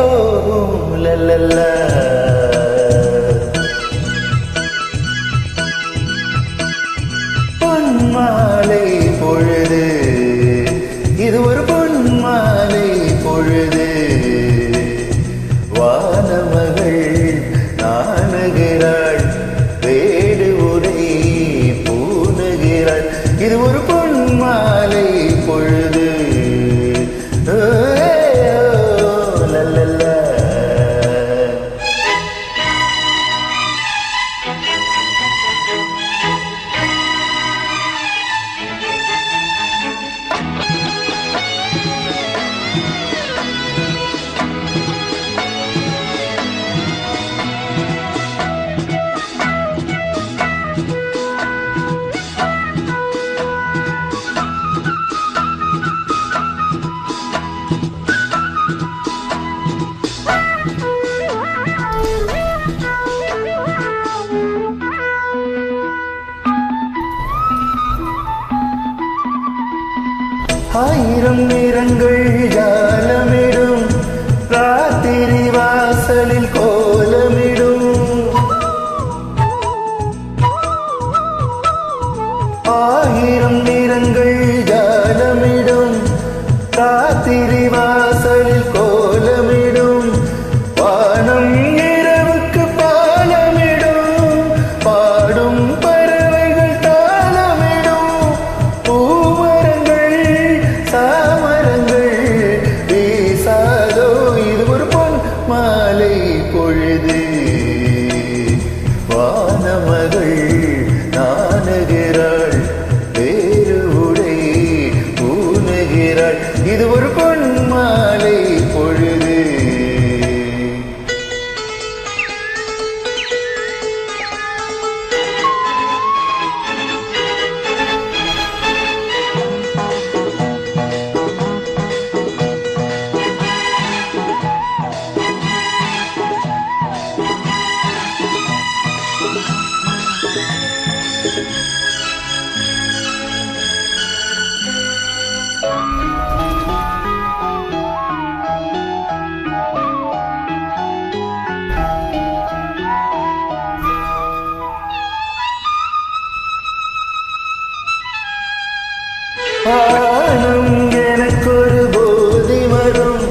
ஓ லல்லல்லா. பொன்மாலை பொழுது, இது ஒரு பொன்மாலை பொழுது. வானமகள் நாணுகிறாள், வேடு உரை பூணுகிறாள். இது ஒரு பொன்மாலை பொழுது. லல்லல்லா. ஆயிரம் நிறங்கள் ஜாலமிடும், ராத்திரி வாசலில் கோலமிடும். ஆயிரம் நிறங்கள் ஜாலமிடும், ராத்திரி வாசலில் கோலமிடும். வானம் இரவுக்கு பாலமிடும், பாடும் பறவைகள் தாளமிடும். பூமரங்கள் சாமரங்கள் வீசாதோ, இது ஒரு பொன் மாலை பொழுது. வானமகள் நாணுகிறாள், வேறு உடை பூணுகிறாள். இது ஒரு பொன் மாலை பொழுது. வானம் எனக்கொரு போதி வரும்,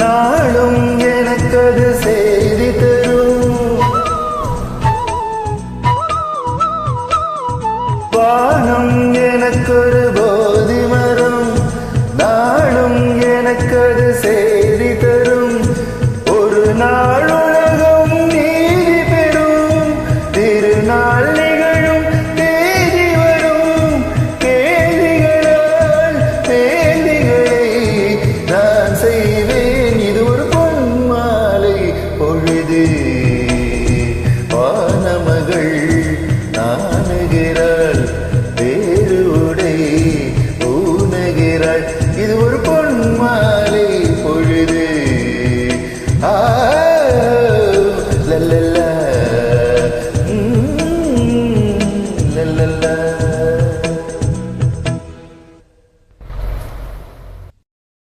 நாளும் எனக்கது செய்தி தரும். வானம் எனக்கொரு போதி வரும், நாளும் எனக்கது செய்தி